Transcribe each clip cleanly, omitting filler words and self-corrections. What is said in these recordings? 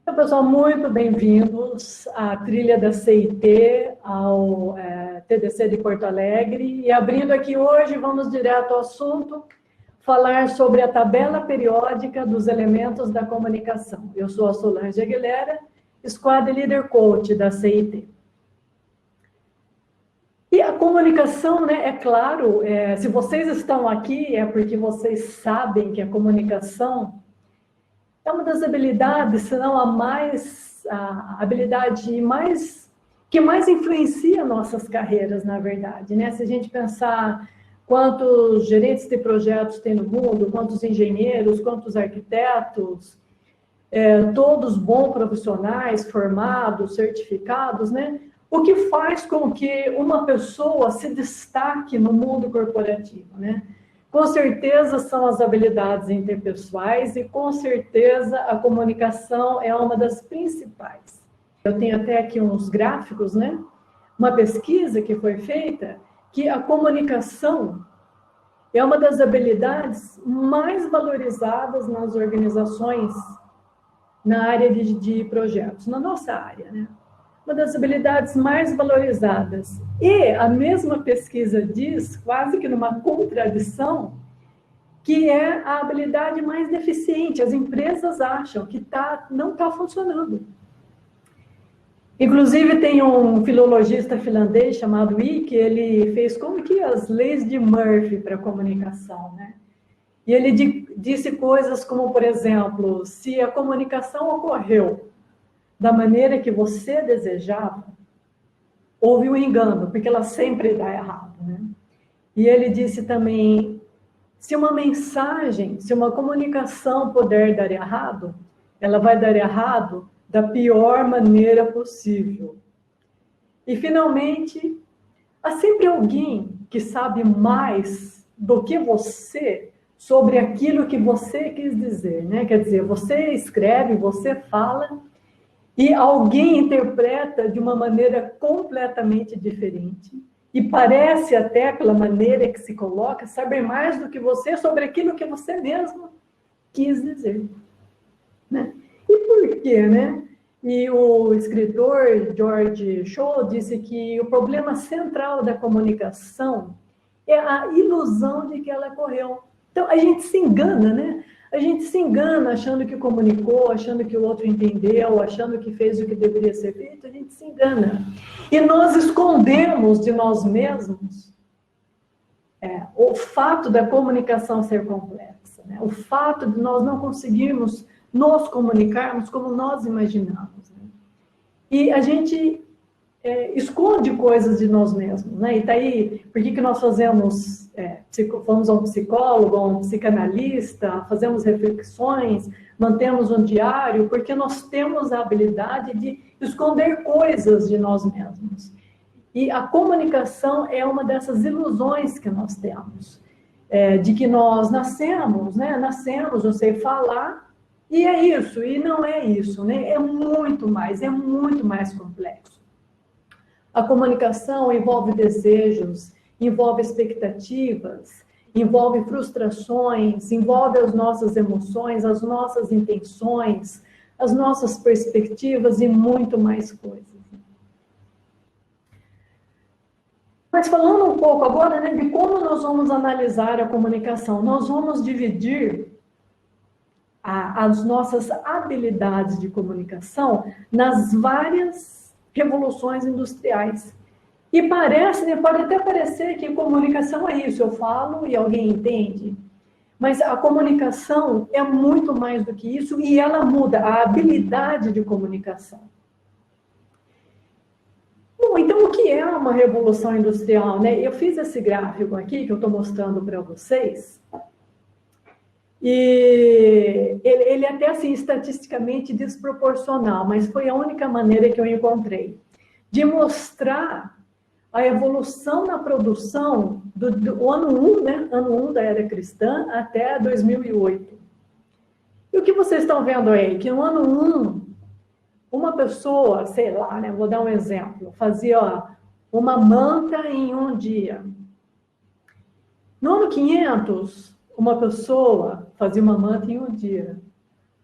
Então, pessoal, muito bem-vindos à trilha da CIT, ao TDC de Porto Alegre. E abrindo aqui hoje, vamos direto ao assunto, falar sobre a tabela periódica dos elementos da comunicação. Eu sou a Solange Aguilera, Squad Leader Coach da CIT. E a comunicação, né, é claro, se vocês estão aqui, é porque vocês sabem que a comunicação é uma das habilidades, se não a habilidade que mais influencia nossas carreiras, na verdade, né? Se a gente pensar quantos gerentes de projetos tem no mundo, quantos engenheiros, quantos arquitetos, todos bons profissionais, formados, certificados, né? O que faz com que uma pessoa se destaque no mundo corporativo, né? Com certeza são as habilidades interpessoais e com certeza a comunicação é uma das principais. Eu tenho até aqui uns gráficos, né? Uma pesquisa que foi feita que a comunicação é uma das habilidades mais valorizadas nas organizações na área de projetos, na nossa área, né? Uma das habilidades mais valorizadas. E a mesma pesquisa diz, quase que numa contradição, que é a habilidade mais deficiente. As empresas acham que não está funcionando. Inclusive, tem um filologista finlandês chamado Ike, ele fez como que as leis de Murphy para a comunicação, né? E ele disse coisas como, por exemplo, se a comunicação ocorreu da maneira que você desejava, houve um engano, porque ela sempre dá errado, né? E ele disse também, se uma mensagem, se uma comunicação puder dar errado, ela vai dar errado da pior maneira possível. E, finalmente, há sempre alguém que sabe mais do que você sobre aquilo que você quis dizer, né? Quer dizer, você escreve, você fala, e alguém interpreta de uma maneira completamente diferente e parece até, pela maneira que se coloca, saber mais do que você sobre aquilo que você mesmo quis dizer, né? E por quê, né? E o escritor George Shaw disse que o problema central da comunicação é a ilusão de que ela ocorreu. Então, a gente se engana, né? A gente se engana achando que comunicou, achando que o outro entendeu, achando que fez o que deveria ser feito, a gente se engana. E nós escondemos de nós mesmos o fato da comunicação ser complexa, né? O fato de nós não conseguirmos nos comunicarmos como nós imaginamos, né? E a gente esconde coisas de nós mesmos, né? E tá aí, por que nós fazemos, fomos a um psicólogo, a um psicanalista, fazemos reflexões, mantemos um diário, porque nós temos a habilidade de esconder coisas de nós mesmos. E a comunicação é uma dessas ilusões que nós temos, de que nós nascemos, né? Nascemos, eu sei falar, e é isso, e não é isso, né? É muito mais complexo. A comunicação envolve desejos, envolve expectativas, envolve frustrações, envolve as nossas emoções, as nossas intenções, as nossas perspectivas e muito mais coisas. Mas falando um pouco agora, né, de como nós vamos analisar a comunicação, nós vamos dividir as nossas habilidades de comunicação nas várias revoluções industriais. E parece, né, pode até parecer que comunicação é isso, eu falo e alguém entende. Mas a comunicação é muito mais do que isso e ela muda a habilidade de comunicação. Bom, então o que é uma revolução industrial, né? Eu fiz esse gráfico aqui que eu estou mostrando para vocês. E ele é até assim, estatisticamente desproporcional, mas foi a única maneira que eu encontrei de mostrar a evolução na produção do ano 1, né? Ano 1 da era cristã até 2008. E o que vocês estão vendo aí? Que no ano 1, uma pessoa, sei lá, né? Vou dar um exemplo, fazia uma manta em um dia. No ano 500, uma pessoa fazia uma manta em um dia.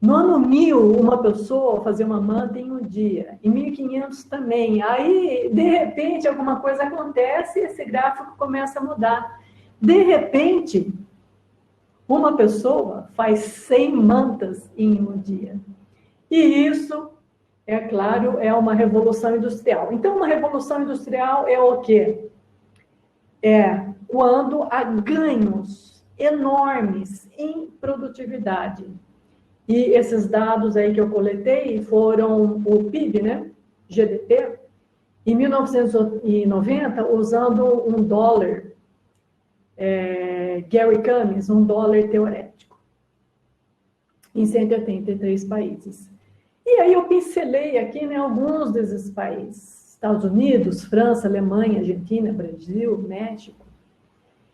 No ano 1000, uma pessoa fazia uma manta em um dia. Em 1500 também. Aí, de repente, alguma coisa acontece e esse gráfico começa a mudar. De repente, uma pessoa faz 100 mantas em um dia. E isso, é claro, é uma revolução industrial. Então, uma revolução industrial é o quê? É quando há ganhos enormes em produtividade. E esses dados aí que eu coletei foram o PIB, né? GDP, em 1990, usando um dólar, Gary Cummings, um dólar teorético, em 183 países. E aí eu pincelei aqui, né, alguns desses países: Estados Unidos, França, Alemanha, Argentina, Brasil, México.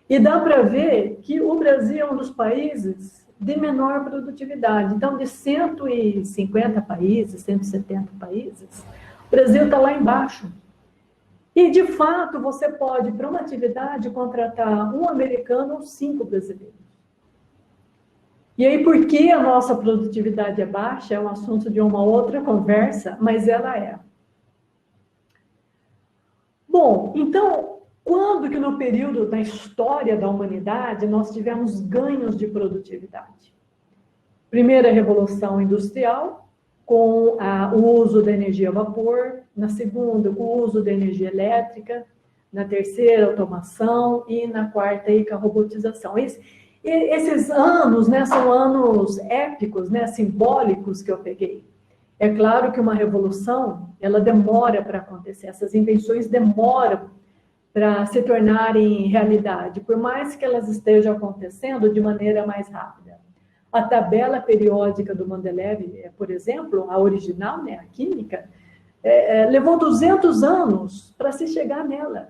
E dá para ver que o Brasil é um dos países de menor produtividade. Então, de 150 países, 170 países, o Brasil está lá embaixo. E, de fato, você pode, para uma atividade, contratar um americano ou 5 brasileiros. E aí, por que a nossa produtividade é baixa? É um assunto de uma outra conversa, mas ela é. Bom, então, quando que no período da história da humanidade nós tivemos ganhos de produtividade? Primeira revolução industrial, com o uso da energia a vapor. Na segunda, o uso da energia elétrica. Na terceira, automação. E na quarta, a robotização. Esses anos, né, são anos épicos, né, simbólicos que eu peguei. É claro que uma revolução, ela demora para acontecer. Essas invenções demoram para se tornarem realidade, por mais que elas estejam acontecendo de maneira mais rápida. A tabela periódica do Mendeleev, por exemplo, a original, né, a química, levou 200 anos para se chegar nela.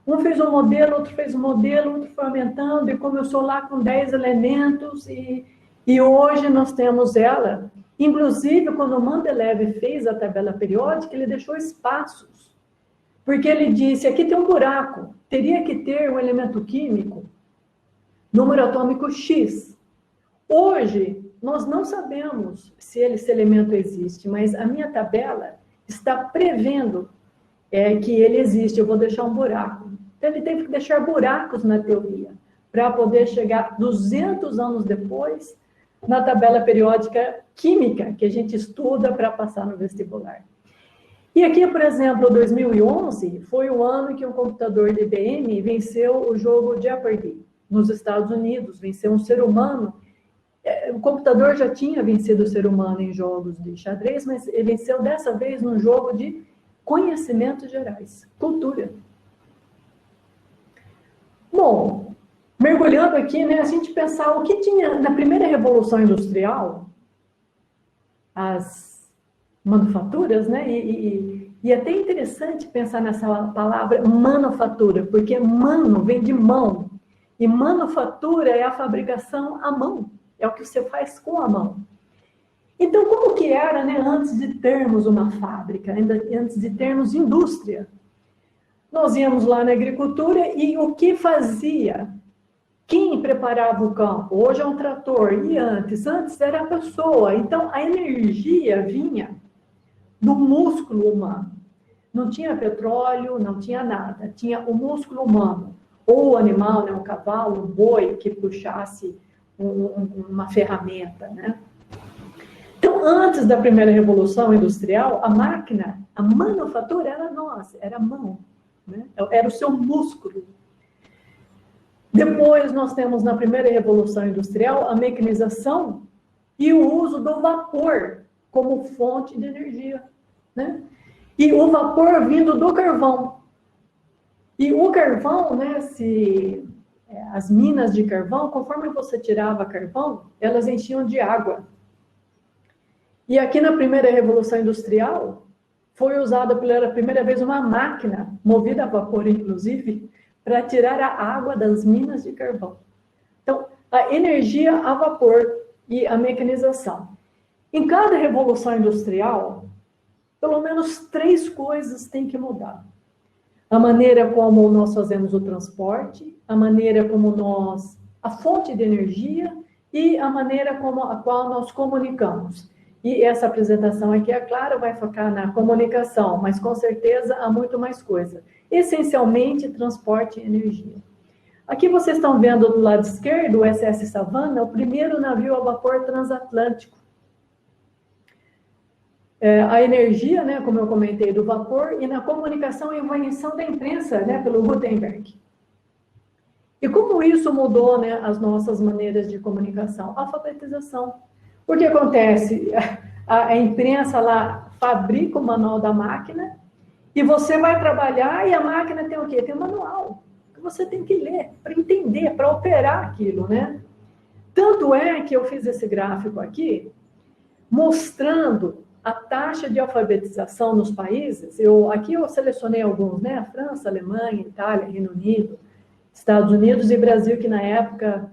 Um fez um modelo, outro fez um modelo, outro foi aumentando, e começou lá com 10 elementos, e hoje nós temos ela. Inclusive, quando o Mendeleev fez a tabela periódica, ele deixou espaços, porque ele disse, aqui tem um buraco, teria que ter um elemento químico, número atômico X. Hoje, nós não sabemos se esse elemento existe, mas a minha tabela está prevendo que ele existe, eu vou deixar um buraco. Então, ele teve que deixar buracos na teoria, para poder chegar 200 anos depois na tabela periódica química, que a gente estuda para passar no vestibular. E aqui, por exemplo, 2011, foi o ano que um computador de IBM venceu o jogo Jeopardy, nos Estados Unidos, venceu um ser humano. O computador já tinha vencido o ser humano em jogos de xadrez, mas ele venceu dessa vez num jogo de conhecimentos gerais, cultura. Bom, mergulhando aqui, né, a gente pensar o que tinha na primeira revolução industrial, as manufaturas, né, e é até interessante pensar nessa palavra manufatura, porque mano vem de mão, e manufatura é a fabricação à mão, é o que você faz com a mão. Então, como que era, né, antes de termos uma fábrica, antes de termos indústria? Nós íamos lá na agricultura e o que fazia? Quem preparava o campo? Hoje é um trator, e antes? Antes era a pessoa. Então, a energia vinha do músculo humano. Não tinha petróleo, não tinha nada. Tinha o músculo humano. Ou o animal, né, um cavalo, um boi que puxasse uma ferramenta, né? Então, antes da primeira revolução industrial, a máquina, a manufatura era nossa, era a mão, né? Era o seu músculo. Depois nós temos na primeira revolução industrial a mecanização e o uso do vapor como fonte de energia, né? E o vapor vindo do carvão. E o carvão, né, as minas de carvão, conforme você tirava carvão, elas enchiam de água. E aqui na primeira revolução industrial, foi usada pela primeira vez uma máquina, movida a vapor inclusive, para tirar a água das minas de carvão. Então, a energia a vapor e a mecanização. Em cada revolução industrial, pelo menos 3 coisas têm que mudar. A maneira como nós fazemos o transporte, a maneira como a fonte de energia e a maneira como a qual nós comunicamos. E essa apresentação aqui, é claro, vai focar na comunicação, mas com certeza há muito mais coisa. Essencialmente, transporte e energia. Aqui vocês estão vendo do lado esquerdo o SS Savannah, o primeiro navio a vapor transatlântico. A energia, né, como eu comentei, do vapor, e na comunicação e invenção da imprensa, né, pelo Gutenberg. E como isso mudou, né, as nossas maneiras de comunicação? Alfabetização. O que acontece? A imprensa lá fabrica o manual da máquina e você vai trabalhar e a máquina tem o quê? Tem um manual que você tem que ler para entender, para operar aquilo, né? Tanto é que eu fiz esse gráfico aqui mostrando a taxa de alfabetização nos países. Aqui eu selecionei alguns, né? França, Alemanha, Itália, Reino Unido, Estados Unidos e Brasil, que na época,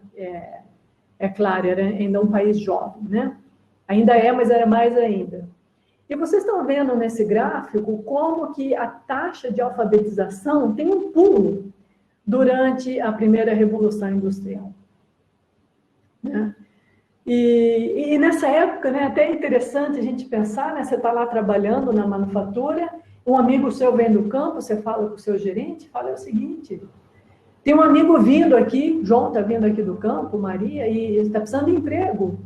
claro, era ainda um país jovem, né? Ainda é, mas era mais ainda. E vocês estão vendo nesse gráfico como que a taxa de alfabetização tem um pulo durante a primeira Revolução Industrial, né? E nessa época, né, até é interessante a gente pensar, né, você está lá trabalhando na manufatura, um amigo seu vem do campo, você fala com o seu gerente, fala o seguinte: tem um amigo vindo aqui, João está vindo aqui do campo, Maria, e está precisando de emprego.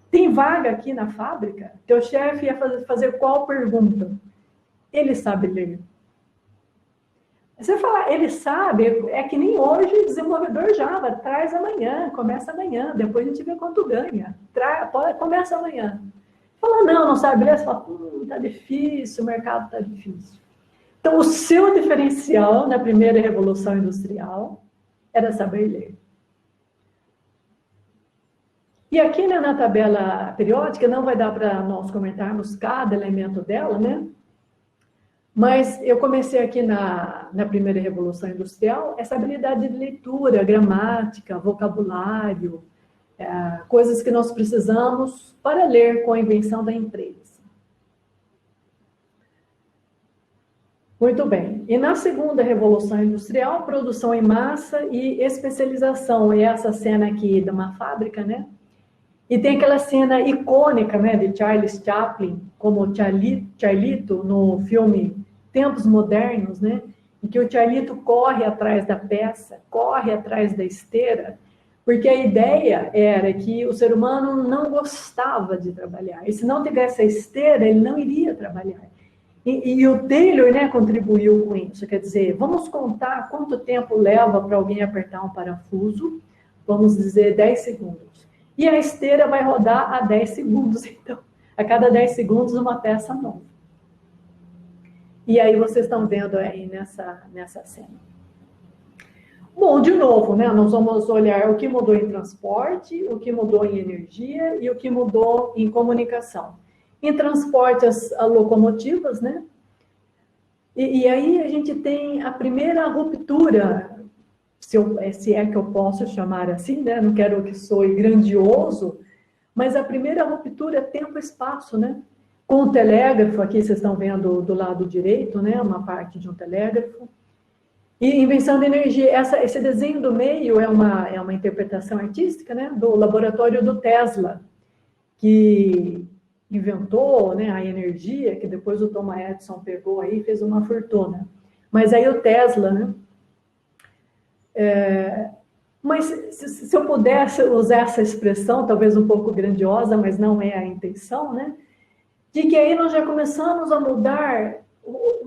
Tem vaga aqui na fábrica? Teu chefe ia fazer qual pergunta? Ele sabe ler. Você fala, ele sabe, é que nem hoje desenvolvedor Java, traz amanhã, começa amanhã, depois a gente vê quanto ganha. Começa amanhã. Fala, não sabe ler, você fala, tá difícil, o mercado tá difícil. Então, o seu diferencial na primeira Revolução Industrial era saber ler. E aqui, né, na tabela periódica, não vai dar para nós comentarmos cada elemento dela, né? Mas eu comecei aqui na primeira Revolução Industrial, essa habilidade de leitura, gramática, vocabulário, coisas que nós precisamos para ler com a invenção da imprensa. Muito bem. E na segunda Revolução Industrial, produção em massa e especialização. E essa cena aqui de uma fábrica, né? E tem aquela cena icônica, né, de Charles Chaplin, como Charlito, no filme Tempos Modernos, né, em que o Charlito corre atrás da peça, corre atrás da esteira, porque a ideia era que o ser humano não gostava de trabalhar. E se não tivesse a esteira, ele não iria trabalhar. E o Taylor, né, contribuiu com isso. Quer dizer, vamos contar quanto tempo leva para alguém apertar um parafuso, vamos dizer 10 segundos. E a esteira vai rodar a 10 segundos. Então, a cada 10 segundos, uma peça nova. E aí vocês estão vendo aí nessa cena. Bom, de novo, né? Nós vamos olhar o que mudou em transporte, o que mudou em energia e o que mudou em comunicação. Em transporte, as locomotivas, né? E aí a gente tem a primeira ruptura, se é que eu posso chamar assim, né? Não quero que soe grandioso, mas a primeira ruptura é tempo-espaço, né? Com o telégrafo, aqui vocês estão vendo do lado direito, né? Uma parte de um telégrafo. E invenção de energia, esse desenho do meio é uma interpretação artística, né? Do laboratório do Tesla, que inventou, né, a energia, que depois o Thomas Edison pegou aí e fez uma fortuna. Mas aí o Tesla, né? Mas se eu pudesse usar essa expressão, talvez um pouco grandiosa, mas não é a intenção, né? De que aí nós já começamos a mudar,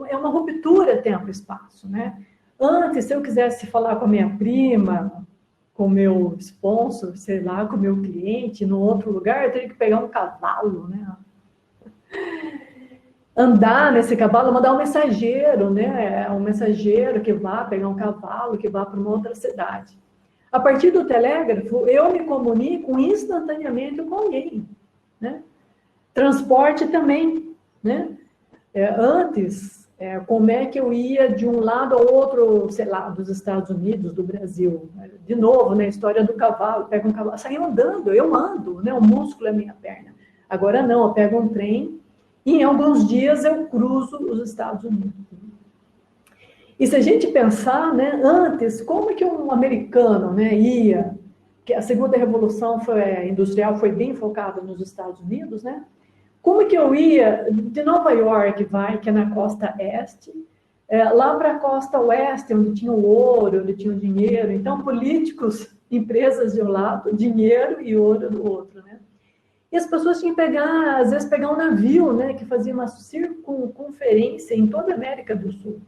é uma ruptura tempo-espaço, né? Antes, se eu quisesse falar com a minha prima, com o meu sponsor, sei lá, com o meu cliente, no outro lugar, eu teria que pegar um cavalo, né? Andar nesse cavalo, mandar um mensageiro, né? Um mensageiro que vá pegar um cavalo, que vá para uma outra cidade. A partir do telégrafo, eu me comunico instantaneamente com alguém, né? Transporte também, né? Antes, como é que eu ia de um lado ao outro, sei lá, dos Estados Unidos, do Brasil? De novo, né? A história do cavalo, pega um cavalo, saio andando, eu ando, né? O músculo é minha perna. Agora não, eu pego um trem e em alguns dias eu cruzo os Estados Unidos. E se a gente pensar, né, antes, como é que um americano, né, ia que a segunda revolução industrial foi bem focada nos Estados Unidos, né? Como que eu ia de Nova York, que é na costa este, lá para a costa oeste, onde tinha o ouro, onde tinha o dinheiro. Então, políticos, empresas de um lado, dinheiro e ouro do outro, né? E as pessoas tinham que às vezes, pegar um navio, né, que fazia uma circunferência em toda a América do Sul.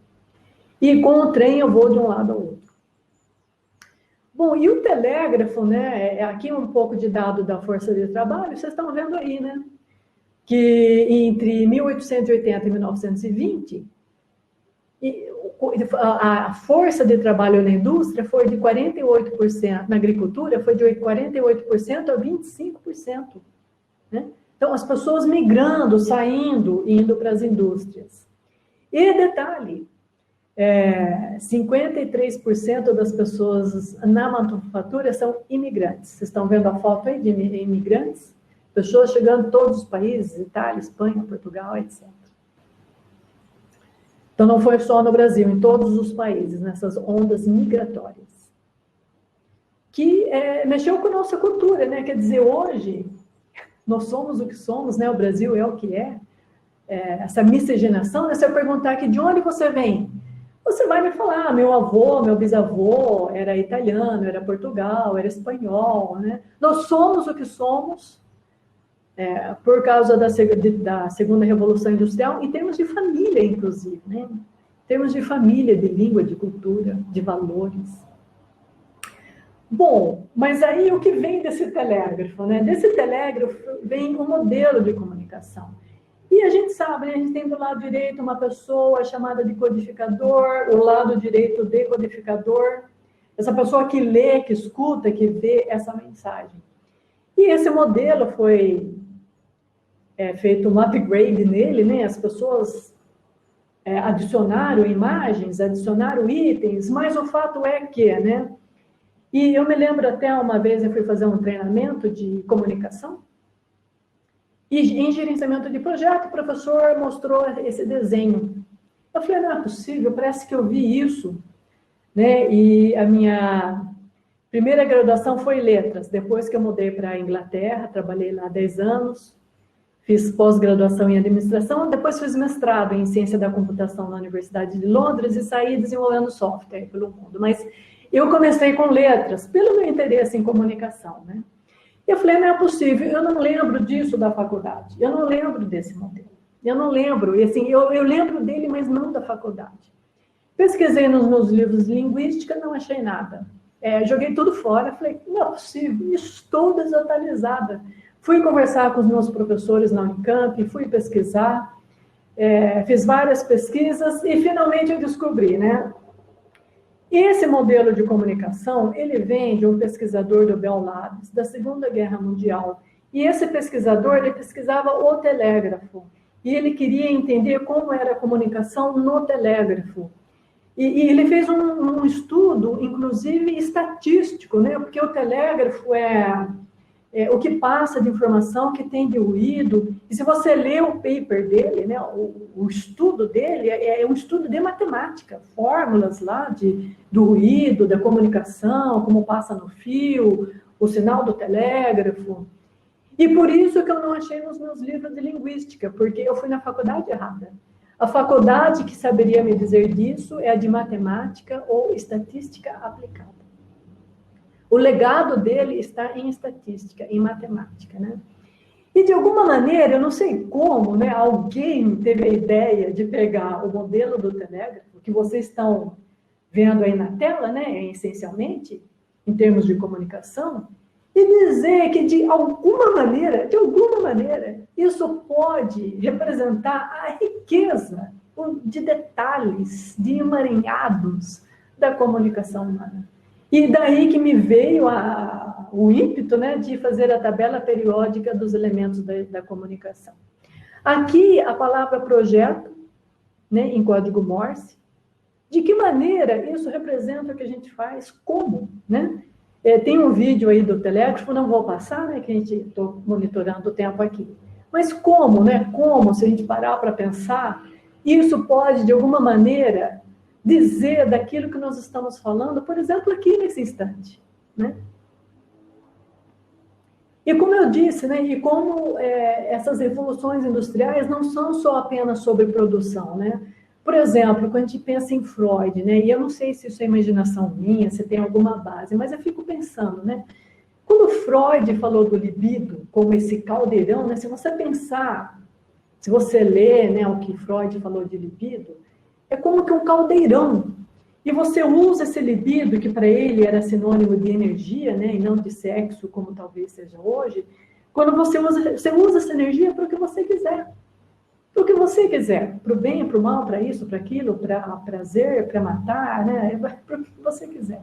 E com o trem eu vou de um lado ao outro. Bom, e o telégrafo, né, aqui um pouco de dado da força de trabalho, vocês estão vendo aí, né? Que entre 1880 e 1920, a força de trabalho na indústria foi de 48%, na agricultura foi de 48% a 25%. Né? Então, as pessoas migrando, saindo, indo para as indústrias. E detalhe, 53% das pessoas na manufatura são imigrantes. Vocês estão vendo a foto aí de imigrantes? Pessoas chegando de todos os países, Itália, Espanha, Portugal, etc. Então, não foi só no Brasil, em todos os países, nessas ondas migratórias. Que mexeu com a nossa cultura, né? Quer dizer, hoje, nós somos o que somos, né? O Brasil é o que é. Essa miscigenação, né? Se eu perguntar aqui de onde você vem, você vai me falar, meu avô, meu bisavô era italiano, era Portugal, era espanhol, né? Nós somos o que somos por causa da segunda revolução industrial, em termos de família, inclusive, né? Em termos de família, de língua, de cultura, de valores. Bom, mas aí o que vem desse telégrafo, né? Desse telégrafo vem um modelo de comunicação. E a gente sabe, né? A gente tem do lado direito uma pessoa chamada de codificador, o lado direito decodificador, essa pessoa que lê, que escuta, que vê essa mensagem. E esse modelo foi feito um upgrade nele, né? As pessoas adicionaram imagens, adicionaram itens, mas o fato é que, né? E eu me lembro até uma vez eu fui fazer um treinamento de comunicação e em gerenciamento de projeto, o professor mostrou esse desenho. Eu falei, não é possível, parece que eu vi isso, né? E a minha primeira graduação foi em letras, depois que eu mudei para a Inglaterra, trabalhei lá 10 anos, fiz pós-graduação em administração, depois fiz mestrado em ciência da computação na Universidade de Londres e saí desenvolvendo software pelo mundo. Mas eu comecei com letras, pelo meu interesse em comunicação, né? E eu falei, não é possível, eu não lembro disso da faculdade, eu não lembro desse modelo, eu não lembro, e assim, eu lembro dele, mas não da faculdade. Pesquisei nos meus livros de linguística, não achei nada. Joguei tudo fora, falei, não é possível, estou desatualizada. Fui conversar com os meus professores na Unicamp, fui pesquisar, fiz várias pesquisas e finalmente eu descobri, né? Esse modelo de comunicação, ele vem de um pesquisador do Bell Labs, da Segunda Guerra Mundial. E esse pesquisador, ele pesquisava o telégrafo. E ele queria entender como era a comunicação no telégrafo. E ele fez um estudo, inclusive, estatístico, né? Porque o telégrafo o que passa de informação, que tem de ruído. E se você lê o paper dele, né, o estudo dele é um estudo de matemática, fórmulas lá do ruído, da comunicação, como passa no fio, o sinal do telégrafo. E por isso que eu não achei nos meus livros de linguística, porque eu fui na faculdade errada. A faculdade que saberia me dizer disso é a de matemática ou estatística aplicada. O legado dele está em estatística, em matemática, né? E de alguma maneira, eu não sei como, né, alguém teve a ideia de pegar o modelo do telégrafo, que vocês estão vendo aí na tela, né, essencialmente, em termos de comunicação, e dizer que de alguma maneira, isso pode representar a riqueza de detalhes, de emaranhados da comunicação humana. E daí que me veio o ímpeto, né, de fazer a tabela periódica dos elementos da comunicação. Aqui, a palavra projeto, né, em código Morse. De que maneira isso representa o que a gente faz? Como? Né? Tem um vídeo aí do telégrafo, não vou passar, né, que a gente estou monitorando o tempo aqui. Mas como, né? Como, se a gente parar para pensar, isso pode, de alguma maneira, dizer daquilo que nós estamos falando, por exemplo, aqui nesse instante, né? E como eu disse, né, e como essas revoluções industriais não são só apenas sobre produção, né? Por exemplo, quando a gente pensa em Freud, né, e eu não sei se isso é imaginação minha, se tem alguma base, mas eu fico pensando, né? Quando Freud falou do libido como esse caldeirão, né, se você pensar, se você ler, né, o que Freud falou de libido, é como que um caldeirão. E você usa esse libido, que para ele era sinônimo de energia, né, e não de sexo, como talvez seja hoje, quando você usa essa energia para o que você quiser. Para o que você quiser. Para o bem, para o mal, para isso, para aquilo, para prazer, para matar, né, para o que você quiser.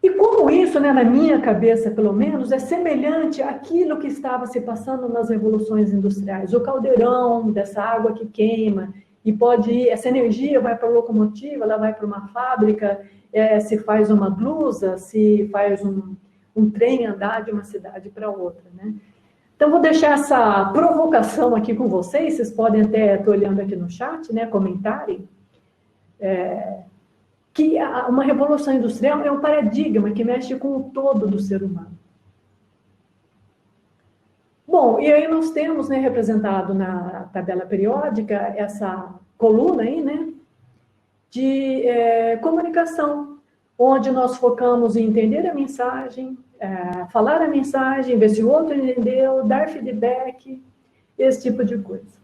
E como isso, né, na minha cabeça, pelo menos, é semelhante àquilo que estava se passando nas revoluções industriais. O caldeirão dessa água que queima, e pode ir, essa energia vai para a locomotiva, ela vai para uma fábrica, se faz uma blusa, se faz um trem andar de uma cidade para outra, né? Então, vou deixar essa provocação aqui com vocês podem até, estou olhando aqui no chat, né, comentarem, que uma revolução industrial é um paradigma que mexe com o todo do ser humano. Bom, e aí nós temos, né, representado na tabela periódica essa coluna aí, né, de comunicação, onde nós focamos em entender a mensagem, falar a mensagem, ver se o outro entendeu, dar feedback, esse tipo de coisa.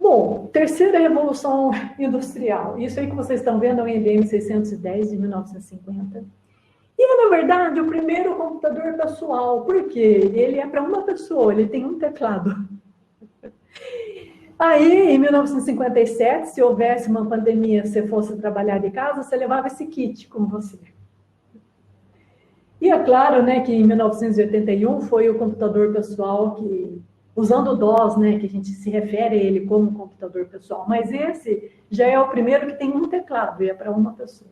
Bom, terceira revolução industrial. Isso aí que vocês estão vendo é o IBM 610 de 1950. E, na verdade, o primeiro computador pessoal. Por quê? Ele é para uma pessoa, ele tem um teclado. Aí, em 1957, se houvesse uma pandemia, se você fosse trabalhar de casa, você levava esse kit com você. E é claro, né, que em 1981 foi o computador pessoal que, usando o DOS, né, que a gente se refere a ele como computador pessoal, mas esse já é o primeiro que tem um teclado, e é para uma pessoa.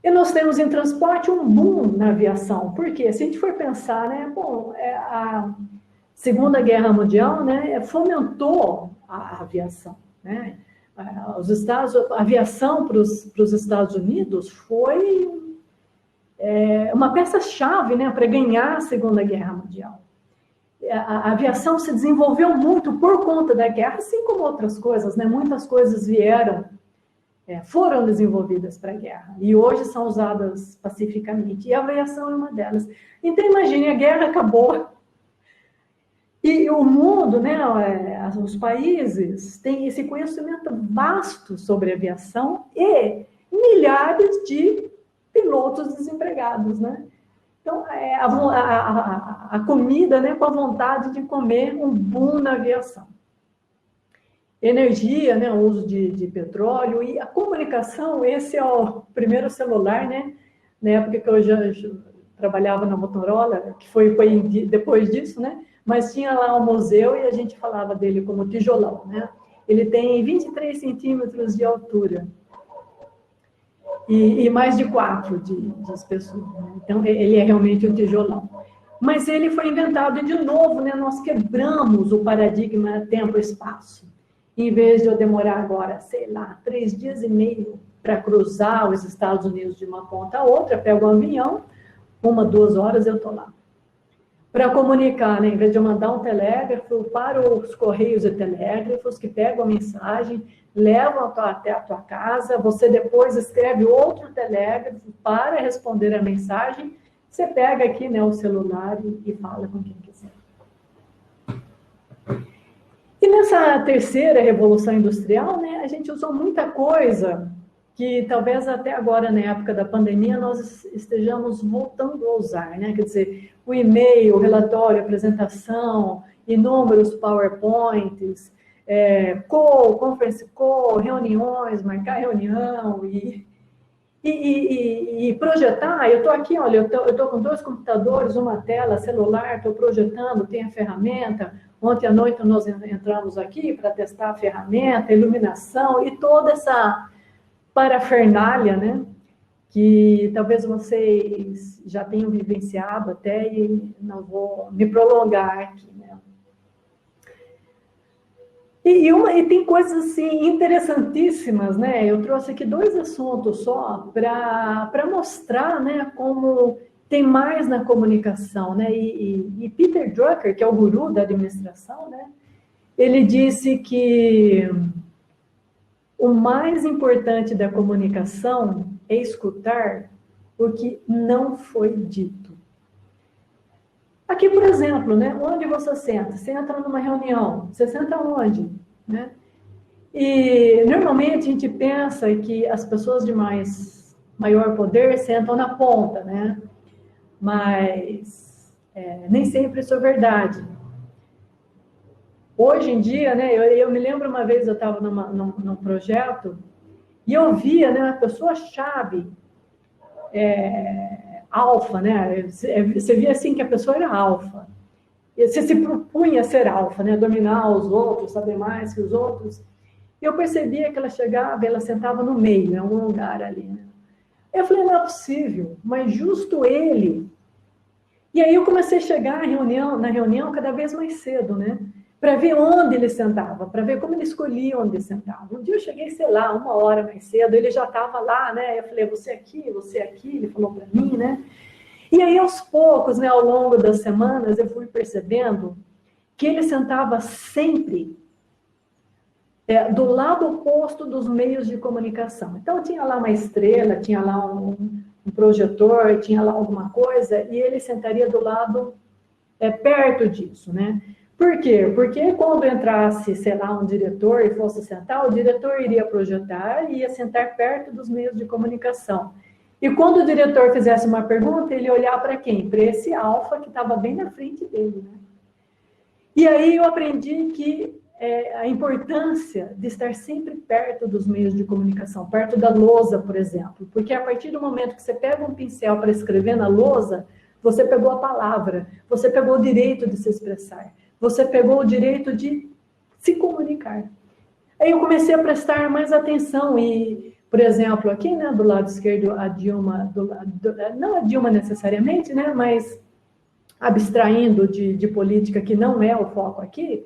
E nós temos em transporte um boom na aviação, porque se a gente for pensar, né, bom, a Segunda Guerra Mundial, né, fomentou a aviação, né? A aviação para os Estados Unidos foi uma peça-chave, né, para ganhar a Segunda Guerra Mundial. A aviação se desenvolveu muito por conta da guerra, assim como outras coisas, né? Muitas coisas foram desenvolvidas para a guerra e hoje são usadas pacificamente. E a aviação é uma delas. Então, imagine, a guerra acabou e o mundo, né, os países têm esse conhecimento vasto sobre aviação e milhares de pilotos desempregados, né? Então, a comida, né, com a vontade de comer, um boom na aviação. Energia, né, o uso de petróleo e a comunicação, esse é o primeiro celular, né? Na época que eu já trabalhava na Motorola, que foi depois disso, né? Mas tinha lá um museu e a gente falava dele como tijolão, né? Ele tem 23 centímetros de altura e mais de 4 de espessura, né? Então, ele é realmente um tijolão. Mas ele foi inventado e, de novo, né, nós quebramos o paradigma tempo-espaço. Em vez de eu demorar agora, sei lá, 3 dias e meio para cruzar os Estados Unidos de uma ponta a outra, pego um avião, 1, 2 horas eu estou lá. Para comunicar, né, em vez de eu mandar um telégrafo para os correios e telégrafos que pegam a mensagem, levam até a tua casa, você depois escreve outro telégrafo para responder a mensagem, você pega aqui, né, o celular e fala com quem quiser. E nessa terceira revolução industrial, né, a gente usou muita coisa que talvez até agora, na época da pandemia, nós estejamos voltando a usar, né? Quer dizer, o e-mail, o relatório, a apresentação, inúmeros PowerPoints, conference call, reuniões, marcar reunião e projetar. Eu estou aqui, olha, eu estou com 2 computadores, uma tela, celular, estou projetando, tem a ferramenta. Ontem à noite nós entramos aqui para testar a ferramenta, a iluminação e toda essa parafernália, né? Que talvez vocês já tenham vivenciado até e não vou me prolongar aqui, né? E tem coisas assim interessantíssimas, né? Eu trouxe aqui 2 assuntos só para mostrar, né, como tem mais na comunicação, né? E Peter Drucker, que é o guru da administração, né? Ele disse que o mais importante da comunicação é escutar o que não foi dito. Aqui, por exemplo, né, onde você senta? Você entra numa reunião, você senta onde? Né? E, normalmente, a gente pensa que as pessoas de maior poder sentam na ponta, né? Mas nem sempre isso é verdade. Hoje em dia, né, eu me lembro uma vez, eu estava num projeto, e eu via, né, a pessoa-chave, alfa, né? Você via assim que a pessoa era alfa. Você se propunha a ser alfa, né? Dominar os outros, saber mais que os outros. E eu percebia que ela chegava, ela sentava no meio, em algum lugar ali, né? Eu falei, não é possível, mas justo ele. E aí eu comecei a chegar na reunião cada vez mais cedo, né? Para ver onde ele sentava, para ver como ele escolhia onde ele sentava. Um dia eu cheguei, sei lá, 1 hora mais cedo, ele já estava lá, né? Eu falei, você aqui, ele falou para mim, né? E aí, aos poucos, né, ao longo das semanas, eu fui percebendo que ele sentava sempre do lado oposto dos meios de comunicação. Então, tinha lá uma estrela, tinha lá um projetor, tinha lá alguma coisa, e ele sentaria do lado perto disso, né? Por quê? Porque quando entrasse, sei lá, um diretor e fosse sentar, o diretor iria projetar e ia sentar perto dos meios de comunicação. E quando o diretor fizesse uma pergunta, ele ia olhar para quem? Para esse alfa que estava bem na frente dele, né? E aí eu aprendi que a importância de estar sempre perto dos meios de comunicação, perto da lousa, por exemplo. Porque a partir do momento que você pega um pincel para escrever na lousa, você pegou a palavra, você pegou o direito de se expressar, você pegou o direito de se comunicar. Aí eu comecei a prestar mais atenção e, por exemplo, aqui, né, do lado esquerdo, a Dilma, não a Dilma necessariamente, né, mas abstraindo de política, que não é o foco aqui,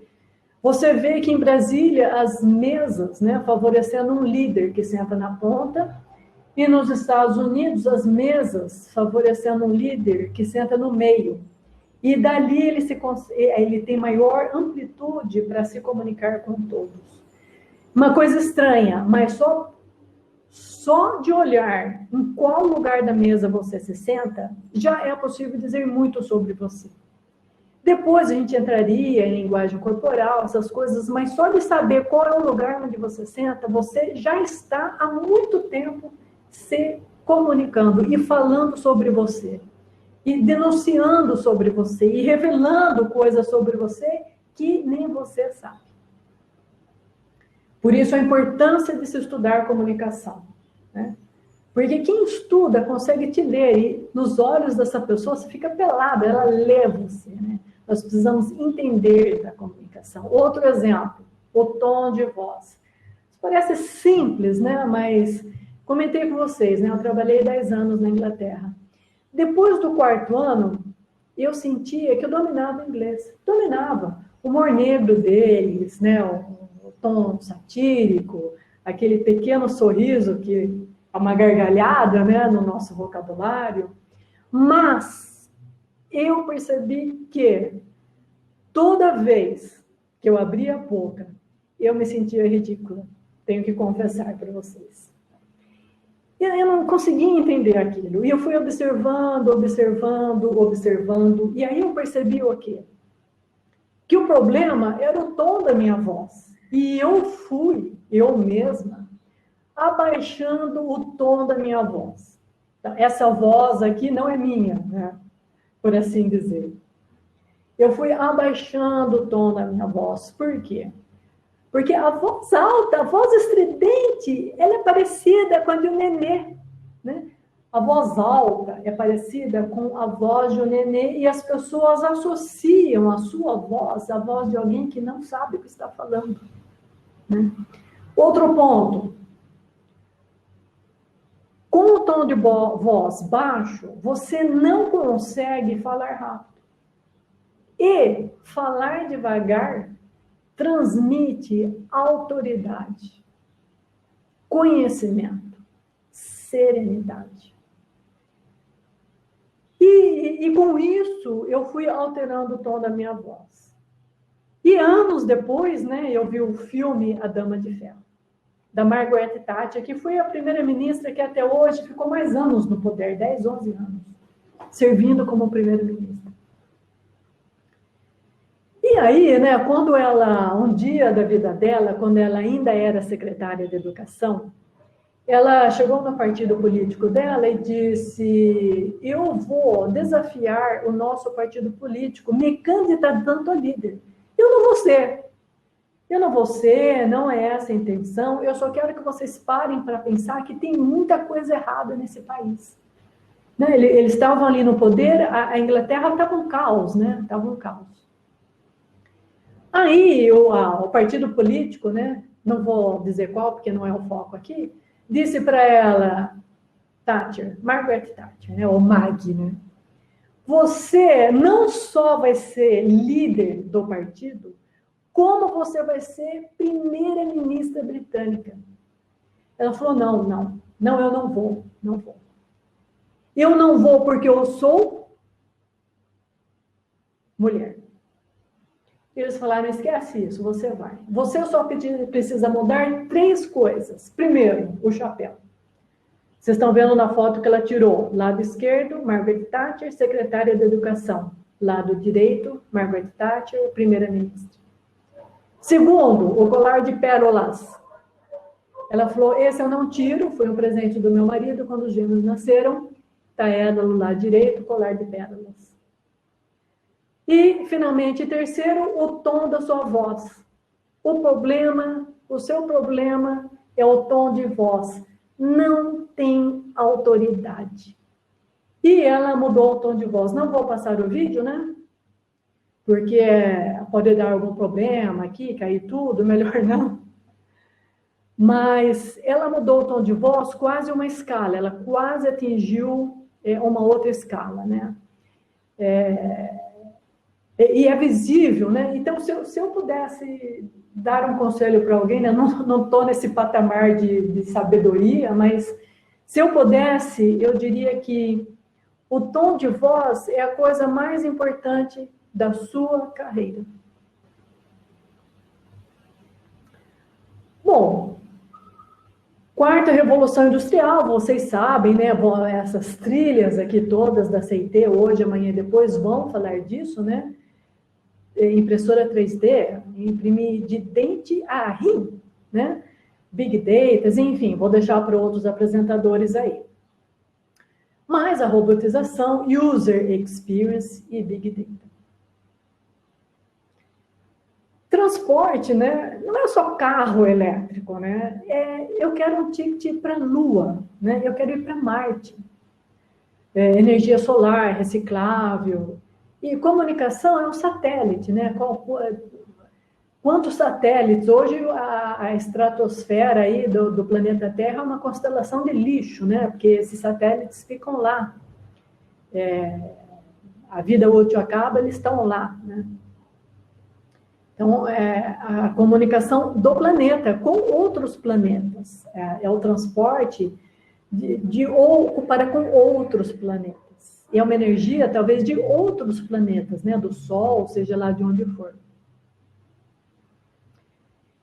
você vê que em Brasília as mesas, né, favorecendo um líder que senta na ponta, e nos Estados Unidos as mesas favorecendo um líder que senta no meio. E dali ele tem maior amplitude para se comunicar com todos. Uma coisa estranha, mas só de olhar em qual lugar da mesa você se senta, já é possível dizer muito sobre você. Depois a gente entraria em linguagem corporal, essas coisas, mas só de saber qual é o lugar onde você senta, você já está há muito tempo se comunicando e falando sobre você, e denunciando sobre você, e revelando coisas sobre você que nem você sabe. Por isso a importância de se estudar comunicação, né? Porque quem estuda consegue te ler, e nos olhos dessa pessoa você fica pelado, ela lê você, né? Nós precisamos entender da comunicação. Outro exemplo, o tom de voz. Parece simples, né? Mas comentei com vocês, né? Eu trabalhei 10 anos na Inglaterra. Depois do 4º ano, eu sentia que eu dominava o inglês. Dominava. O humor negro deles, né? O tom satírico, aquele pequeno sorriso que é uma gargalhada, né? No nosso vocabulário. Mas eu percebi que toda vez que eu abria a boca, eu me sentia ridícula. Tenho que confessar para vocês. E aí eu não conseguia entender aquilo. E eu fui observando, e aí eu percebi o quê? Que o problema era o tom da minha voz. E eu mesma, abaixando o tom da minha voz. Então, essa voz aqui não é minha, né? Por assim dizer. Eu fui abaixando o tom da minha voz. Por quê? Porque a voz alta, a voz estridente, ela é parecida com a de um nenê, né? A voz alta é parecida com a voz de um nenê e as pessoas associam a sua voz à voz de alguém que não sabe o que está falando, né? Outro ponto. Com o tom de voz baixo, você não consegue falar rápido. E falar devagar transmite autoridade, conhecimento, serenidade. E com isso, eu fui alterando o tom da minha voz. E anos depois, né, eu vi o filme A Dama de Ferro, da Margaret Thatcher, que foi a primeira-ministra que até hoje ficou mais anos no poder, 10, 11 anos, servindo como primeira-ministra. E aí, né, quando ela, um dia da vida dela, quando ela ainda era secretária de Educação, ela chegou no partido político dela e disse: eu vou desafiar o nosso partido político, me candidatando a líder. Eu não vou ser. Eu não vou ser, não é essa a intenção. Eu só quero que vocês parem para pensar que tem muita coisa errada nesse país. Né? Eles estavam ali no poder, a Inglaterra estava um caos, né? Estava um caos. Aí o partido político, né? Não vou dizer qual, porque não é o foco aqui, disse para ela, Thatcher, Margaret Thatcher, né? Ou Mag, né? Você não só vai ser líder do partido, como você vai ser primeira-ministra britânica. Ela falou, não, eu não vou. Eu não vou porque eu sou mulher. Eles falaram, esquece isso, você vai. Você só precisa mudar 3 coisas. Primeiro, o chapéu. Vocês estão vendo na foto que ela tirou. Lado esquerdo, Margaret Thatcher, secretária de Educação. Lado direito, Margaret Thatcher, primeira-ministra. Segundo, o colar de pérolas. Ela falou, esse eu não tiro, foi um presente do meu marido quando os gêmeos nasceram. Está ela no lado direito, colar de pérolas. E, finalmente, terceiro, o tom da sua voz. O seu problema é o tom de voz. Não tem autoridade. E ela mudou o tom de voz. Não vou passar o vídeo, né? Porque pode dar algum problema aqui, cair tudo, melhor não. Mas ela mudou o tom de voz quase uma escala. Ela quase atingiu uma outra escala, né? E é visível, né? Então, se eu pudesse dar um conselho para alguém, né? Não estou nesse patamar de sabedoria, mas se eu pudesse, eu diria que o tom de voz é a coisa mais importante da sua carreira. Bom, quarta revolução industrial, vocês sabem, né? Essas trilhas aqui todas da CIT, hoje, amanhã e depois, vão falar disso, né? Impressora 3D, imprimir de dente a rim, né? Big Data, enfim, vou deixar para outros apresentadores aí. Mas a robotização, User Experience e Big Data. Transporte, né? Não é só carro elétrico, né? Eu quero um ticket para a Lua, né? Eu quero ir para Marte. Energia solar, reciclável. E comunicação é um satélite, né? Quantos satélites? Hoje a estratosfera aí do planeta Terra é uma constelação de lixo, né? Porque esses satélites ficam lá. A vida útil acaba, eles estão lá, né? Então, a comunicação do planeta com outros planetas. É o transporte para com outros planetas. E é uma energia, talvez, de outros planetas, né? Do Sol, seja lá de onde for.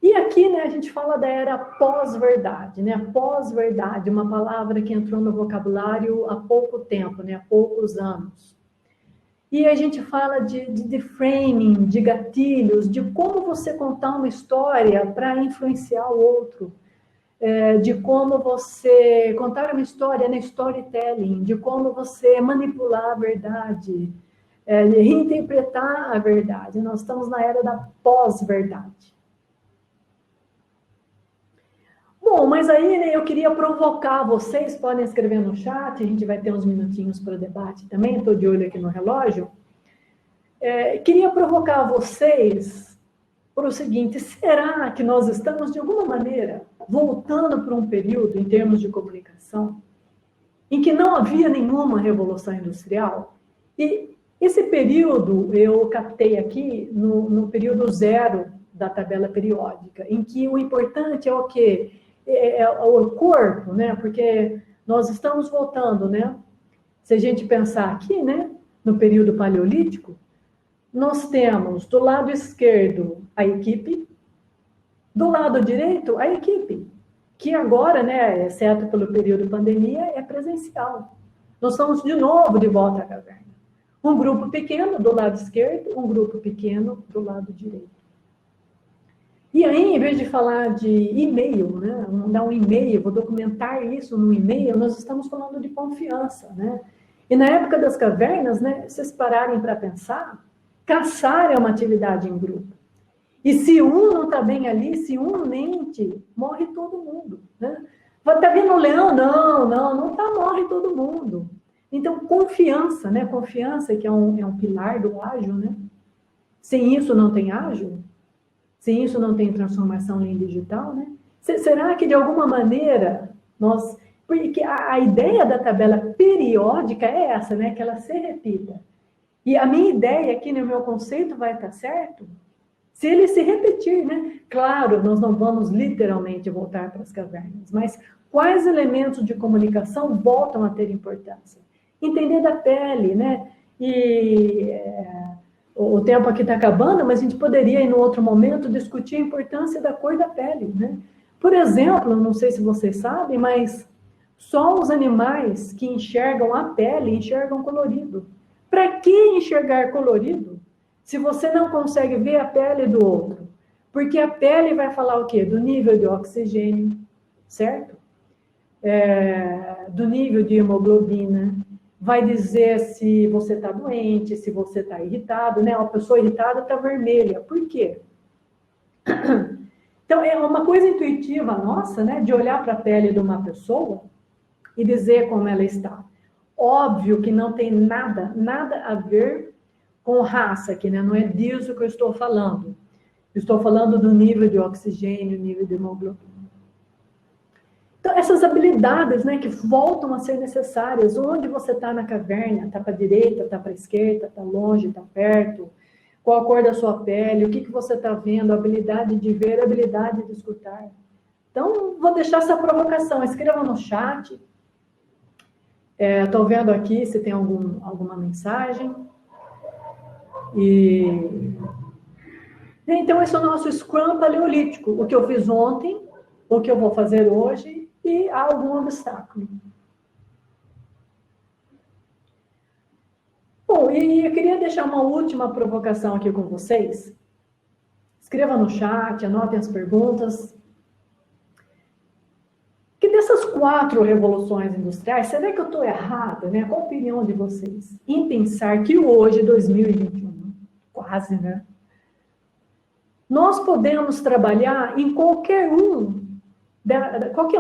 E aqui, né, a gente fala da era pós-verdade, né? Pós-verdade, uma palavra que entrou no vocabulário há pouco tempo, né? Há poucos anos. E a gente fala de framing, de gatilhos, de como você contar uma história para influenciar o outro. De como você contar uma história no storytelling, de como você manipular a verdade, de reinterpretar a verdade. Nós estamos na era da pós-verdade. Bom, mas aí, né, eu queria provocar vocês, podem escrever no chat, a gente vai ter uns minutinhos para o debate também, estou de olho aqui no relógio. Queria provocar vocês por o seguinte, será que nós estamos, de alguma maneira, voltando para um período, em termos de comunicação, em que não havia nenhuma revolução industrial? E esse período eu captei aqui no período zero da tabela periódica, em que o importante é o quê? É o corpo, né? Porque nós estamos voltando, né? Se a gente pensar aqui, né? No período paleolítico, nós temos do lado esquerdo a equipe, do lado direito a equipe, que agora, né, exceto pelo período pandemia, é presencial. Nós estamos de novo de volta à caverna. Um grupo pequeno do lado esquerdo, um grupo pequeno do lado direito. E aí, em vez de falar de e-mail, né, mandar um e-mail, vou documentar isso no e-mail, nós estamos falando de confiança, né? E na época das cavernas, né, se vocês pararem para pensar, caçar é uma atividade em grupo. E se um não está bem ali, se um mente, morre todo mundo, né? Está vindo um leão? Não está, morre todo mundo. Então, confiança, né? Confiança, que é um pilar do ágil, né? Sem isso não tem ágil? Sem isso não tem transformação em digital, né? Será que, de alguma maneira, nós... Porque a ideia da tabela periódica é essa, né? Que ela se repita. E a minha ideia aqui, no meu conceito, vai estar certo? Se ele se repetir, né? Claro, nós não vamos literalmente voltar para as cavernas, mas quais elementos de comunicação voltam a ter importância? Entender da pele, né? E o tempo aqui está acabando, mas a gente poderia, em outro momento, discutir a importância da cor da pele, né? Por exemplo, não sei se vocês sabem, mas só os animais que enxergam a pele enxergam colorido. Para que enxergar colorido se você não consegue ver a pele do outro? Porque a pele vai falar o quê? Do nível de oxigênio, certo? Do nível de hemoglobina. Vai dizer se você está doente, se você está irritado, né? Uma pessoa irritada está vermelha. Por quê? Então, é uma coisa intuitiva nossa, né? De olhar para a pele de uma pessoa e dizer como ela está. Óbvio que não tem nada a ver com raça aqui, né? Não é disso que eu estou falando. Eu estou falando do nível de oxigênio, nível de hemoglobina. Então, essas habilidades, né, que voltam a ser necessárias. Onde você está na caverna? Está para a direita, está para a esquerda, está longe, está perto? Qual a cor da sua pele? O que você está vendo? A habilidade de ver, a habilidade de escutar. Então, vou deixar essa provocação. Escreva no chat. Estou vendo aqui se tem alguma mensagem. Então, esse é o nosso Scrum paleolítico. O que eu fiz ontem, o que eu vou fazer hoje e há algum obstáculo. Bom, e eu queria deixar uma última provocação aqui com vocês. Escreva no chat, anotem as perguntas. Que dessas 4 revoluções industriais, será que eu estou errada, né? Qual a opinião de vocês? Em pensar que hoje, 2021, quase, né? Nós podemos trabalhar em qualquer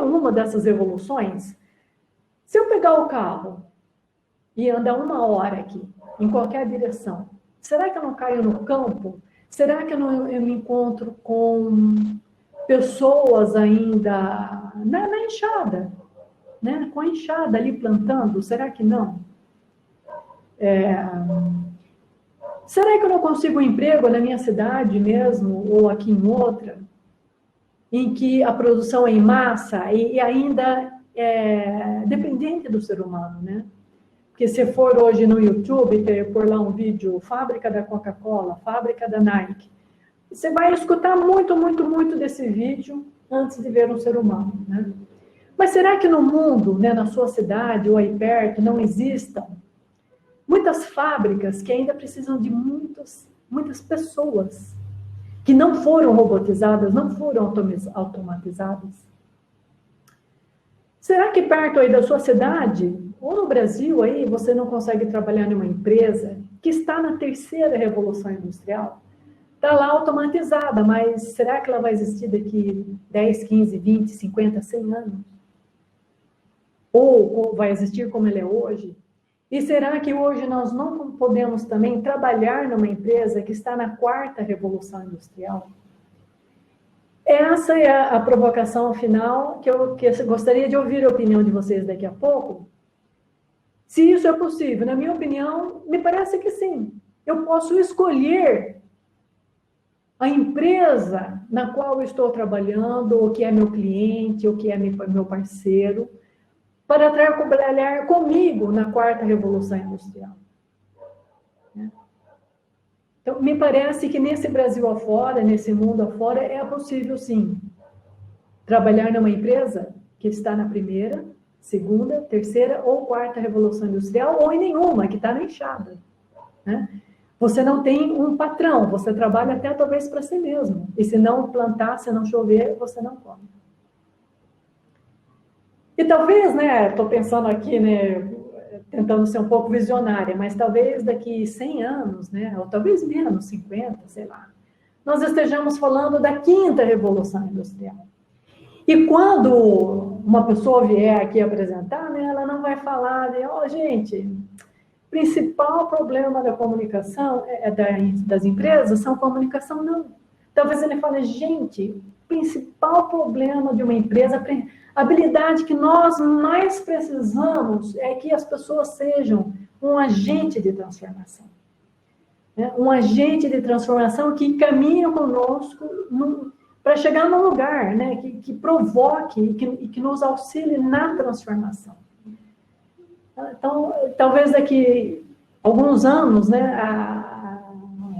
uma dessas revoluções. Se eu pegar o carro e andar 1 hora aqui, em qualquer direção, será que eu não caio no campo? Será que eu me encontro com pessoas ainda na enxada, né? Com a enxada ali plantando? Será que não? Será que eu não consigo um emprego na minha cidade mesmo, ou aqui em outra, em que a produção é em massa e ainda é dependente do ser humano, né? Porque se for hoje no YouTube, por lá um vídeo, fábrica da Coca-Cola, fábrica da Nike, você vai escutar muito desse vídeo antes de ver um ser humano, né? Mas será que no mundo, né, na sua cidade ou aí perto, não existam muitas fábricas que ainda precisam de muitas pessoas que não foram robotizadas, não foram automatizadas? Será que perto aí da sua cidade, ou no Brasil aí, você não consegue trabalhar numa empresa que está na 3ª revolução industrial? Está lá automatizada, mas será que ela vai existir daqui 10, 15, 20, 50, 100 anos? Ou vai existir como ela é hoje? E será que hoje nós não podemos também trabalhar numa empresa que está na 4ª revolução industrial? Essa é a provocação final que eu gostaria de ouvir a opinião de vocês daqui a pouco. Se isso é possível, na minha opinião, me parece que sim. Eu posso escolher a empresa na qual eu estou trabalhando, ou que é meu cliente, ou que é meu parceiro, para trabalhar comigo na quarta revolução industrial. Então, me parece que nesse Brasil afora, nesse mundo afora, é possível, sim, trabalhar numa empresa que está na primeira, segunda, terceira ou quarta revolução industrial, ou em nenhuma, que está na enxada, né? Você não tem um patrão, você trabalha até talvez para si mesmo. E se não plantar, se não chover, você não come. E talvez, né, estou pensando aqui, né, tentando ser um pouco visionária, mas talvez daqui 100 anos, né, ou talvez menos, 50, sei lá, nós estejamos falando da quinta revolução industrial. E quando uma pessoa vier aqui apresentar, né, ela não vai falar de, gente, o principal problema da comunicação, das empresas, são comunicação, não. Talvez ele fale, gente, o principal problema de uma empresa, a habilidade que nós mais precisamos é que as pessoas sejam um agente de transformação. Né? Um agente de transformação que caminha conosco para chegar num lugar, né, que provoque e que nos auxilie na transformação. Então, talvez daqui alguns anos, né,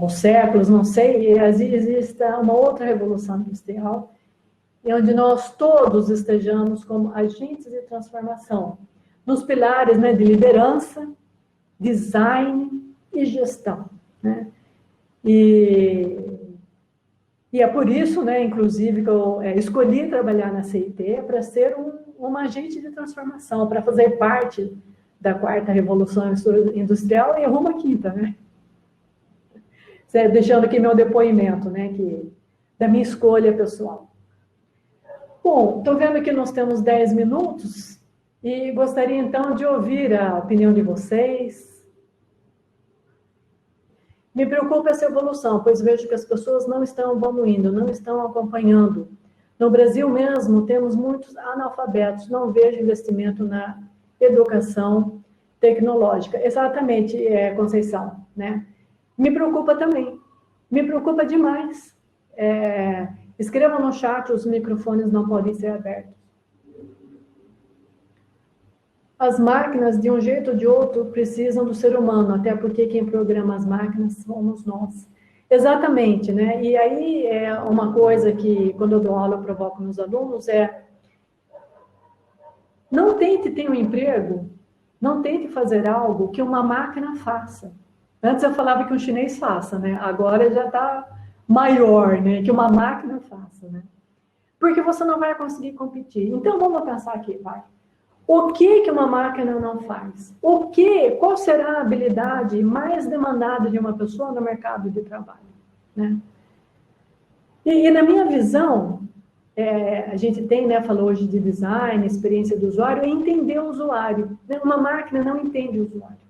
ou séculos, não sei, exista uma outra revolução industrial, onde nós todos estejamos como agentes de transformação, nos pilares, né, de liderança, design e gestão. Né? E é por isso, né, inclusive, que eu escolhi trabalhar na CIT para ser um agente de transformação, para fazer parte da quarta revolução industrial e rumo à quinta, né? Deixando aqui meu depoimento, né, da minha escolha pessoal. Bom, estou vendo que nós temos 10 minutos e gostaria, então, de ouvir a opinião de vocês. Me preocupa essa evolução, pois vejo que as pessoas não estão evoluindo, não estão acompanhando. No Brasil mesmo, temos muitos analfabetos, não vejo investimento na educação tecnológica. Exatamente, Conceição, né? Me preocupa também, me preocupa demais. Escrevam no chat, os microfones não podem ser abertos. As máquinas, de um jeito ou de outro, precisam do ser humano, até porque quem programa as máquinas somos nós. Exatamente, né? E aí é uma coisa que, quando eu dou aula, eu provoco nos alunos, não tente ter um emprego, não tente fazer algo que uma máquina faça. Antes eu falava que um chinês faça, né? Agora já está maior, né? Que uma máquina faça, né? Porque você não vai conseguir competir. Então, vamos pensar aqui, vai. O que uma máquina não faz? Qual será a habilidade mais demandada de uma pessoa no mercado de trabalho? Né? E na minha visão, a gente tem, né, falou hoje de design, experiência do usuário, é entender o usuário. Uma máquina não entende o usuário.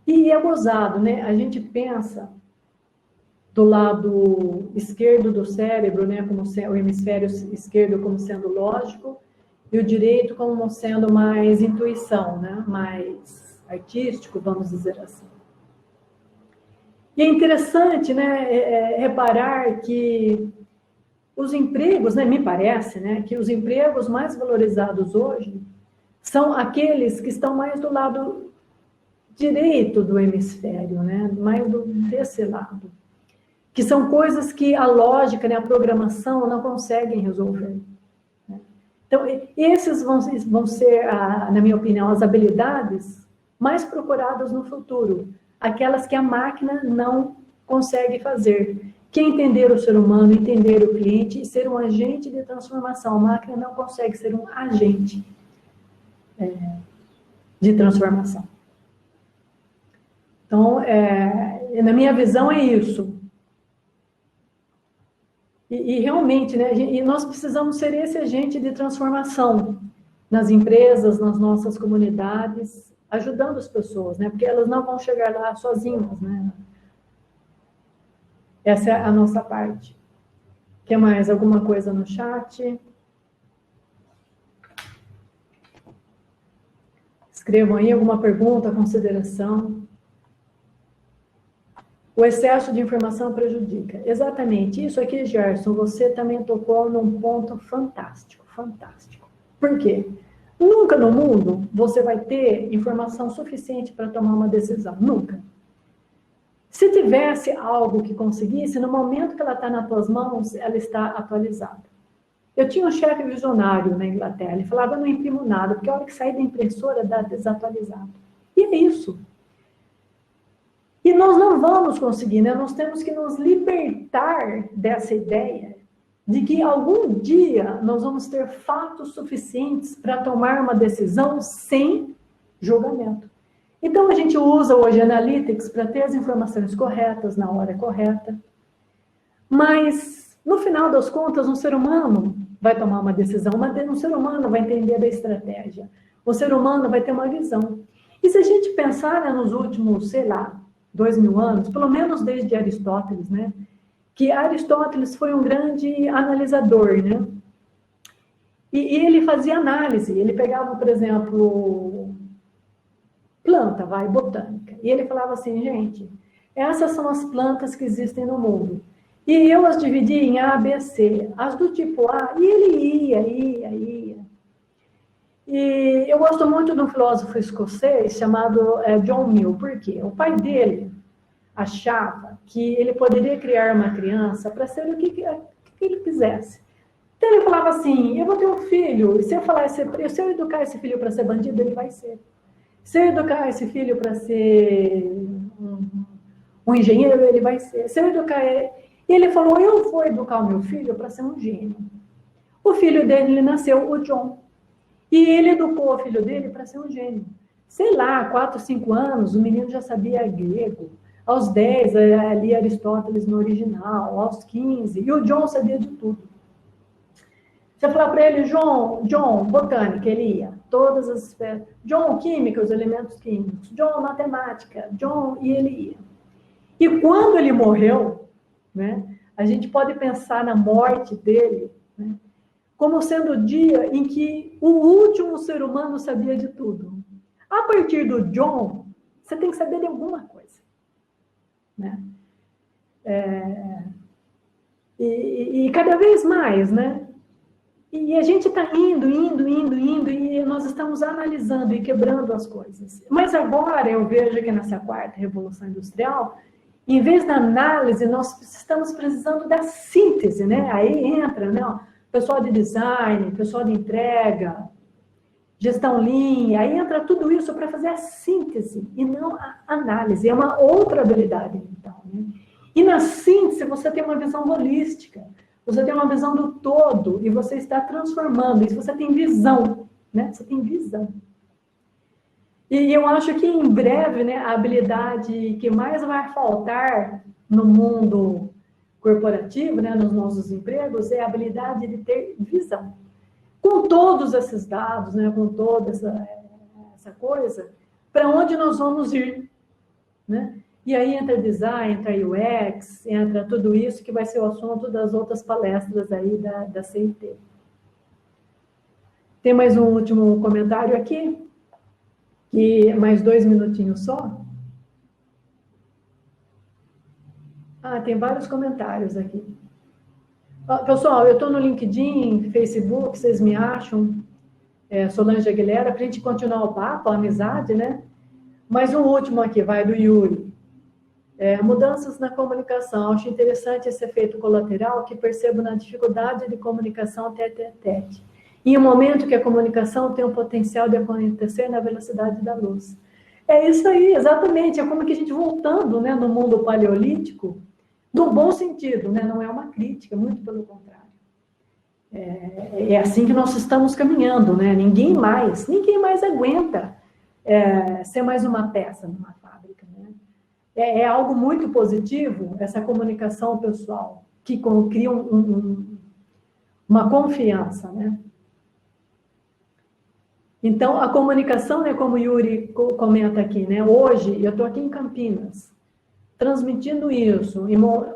E é gozado, né? A gente pensa do lado esquerdo do cérebro, né, como o hemisfério esquerdo como sendo lógico, e o direito como sendo mais intuição, né, mais artístico, vamos dizer assim. E é interessante, né, reparar que os empregos, né, me parece, né, que os empregos mais valorizados hoje são aqueles que estão mais do lado direito do hemisfério, né, mais desse lado. Que são coisas que a lógica, né, a programação não conseguem resolver. Então, esses vão ser, na minha opinião, as habilidades mais procuradas no futuro. Aquelas que a máquina não consegue fazer. Que é entender o ser humano, entender o cliente e ser um agente de transformação. A máquina não consegue ser um agente de transformação. Então, na minha visão, é isso. E realmente, né, e nós precisamos ser esse agente de transformação nas empresas, nas nossas comunidades, ajudando as pessoas, né, porque elas não vão chegar lá sozinhas, né. Essa é a nossa parte. Quer mais? Alguma coisa no chat? Escrevam aí alguma pergunta, consideração. O excesso de informação prejudica. Exatamente. Isso aqui, Gerson, você também tocou num ponto fantástico, fantástico. Por quê? Nunca no mundo você vai ter informação suficiente para tomar uma decisão. Nunca. Se tivesse algo que conseguisse, no momento que ela está nas tuas mãos, ela está atualizada. Eu tinha um chefe visionário na Inglaterra, ele falava, não imprimo nada, porque a hora que sair da impressora dá desatualizado. E é isso. E nós não vamos conseguir, né? Nós temos que nos libertar dessa ideia de que algum dia nós vamos ter fatos suficientes para tomar uma decisão sem julgamento. Então, a gente usa hoje Analytics para ter as informações corretas, na hora correta. Mas, no final das contas, um ser humano vai tomar uma decisão, um ser humano vai entender da estratégia, o ser humano vai ter uma visão. E se a gente pensar, né, nos últimos, sei lá, 2000 anos, pelo menos desde Aristóteles, né, que Aristóteles foi um grande analisador, né, e ele fazia análise, ele pegava, por exemplo, planta, botânica. E ele falava assim, gente, essas são as plantas que existem no mundo. E eu as dividi em A, B, C. As do tipo A, e ele ia. E eu gosto muito de um filósofo escocês chamado John Mill. Por quê? O pai dele achava que ele poderia criar uma criança para ser o que ele quisesse. Então ele falava assim, eu vou ter um filho, e se eu educar esse filho para ser bandido, ele vai ser. Se eu educar esse filho para ser um engenheiro, ele vai ser. Se eu educar ele... E ele falou, eu vou educar o meu filho para ser um gênio. O filho dele nasceu, o John. E ele educou o filho dele para ser um gênio. Sei lá, 4, 5 anos, o menino já sabia grego. Aos 10, ali Aristóteles no original. Aos 15, e o John sabia de tudo. Você falar para ele, John, botânica, ele ia. Todas as espécies. John, química, os elementos químicos. John, matemática. John, e ele ia. E quando ele morreu, né, a gente pode pensar na morte dele, né, como sendo o dia em que o último ser humano sabia de tudo. A partir do John, você tem que saber de alguma coisa. Né? E cada vez mais, né? E a gente está indo, e nós estamos analisando e quebrando as coisas. Mas agora eu vejo que nessa quarta revolução industrial, em vez da análise, nós estamos precisando da síntese, né? Aí entra, né, pessoal de design, pessoal de entrega, gestão lean, aí entra tudo isso para fazer a síntese e não a análise. É uma outra habilidade, então. Né? E na síntese você tem uma visão holística, você tem uma visão do todo e você está transformando. Isso você tem visão, né? Você tem visão. E eu acho que em breve, né, a habilidade que mais vai faltar no mundo corporativo, né, nos nossos empregos, é a habilidade de ter visão. Com todos esses dados, né, com toda essa coisa, para onde nós vamos ir? Né? E aí entra design, entra UX, entra tudo isso que vai ser o assunto das outras palestras aí da CIT. Tem mais um último comentário aqui? E mais 2 minutinhos só. Tem vários comentários aqui. Pessoal, eu estou no LinkedIn, Facebook, vocês me acham, Solange Aguilera, para a gente continuar o papo, a amizade, né? Mais um último aqui, vai do Yuri. Mudanças na comunicação. Acho interessante esse efeito colateral que percebo na dificuldade de comunicação tete a tete. Em um momento que a comunicação tem o potencial de acontecer na velocidade da luz. É isso aí, exatamente. É como que a gente voltando, né, no mundo paleolítico, no bom sentido, né? Não é uma crítica, muito pelo contrário. É assim que nós estamos caminhando, né? Ninguém mais aguenta ser mais uma peça numa fábrica, né? É algo muito positivo, essa comunicação pessoal, que cria uma confiança, né? Então, a comunicação, né, como o Yuri comenta aqui, né? Hoje, eu estou aqui em Campinas, transmitindo isso,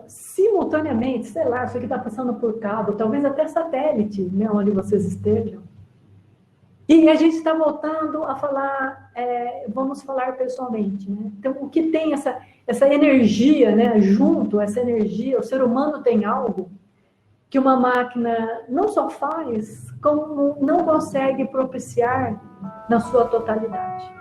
simultaneamente, sei lá, isso aqui está passando por cabo, talvez até satélite, né, onde vocês estejam. E a gente está voltando a falar, vamos falar pessoalmente, né? Então, o que tem essa energia, né? Junto, essa energia, o ser humano tem algo que uma máquina não só faz, como não consegue propiciar na sua totalidade.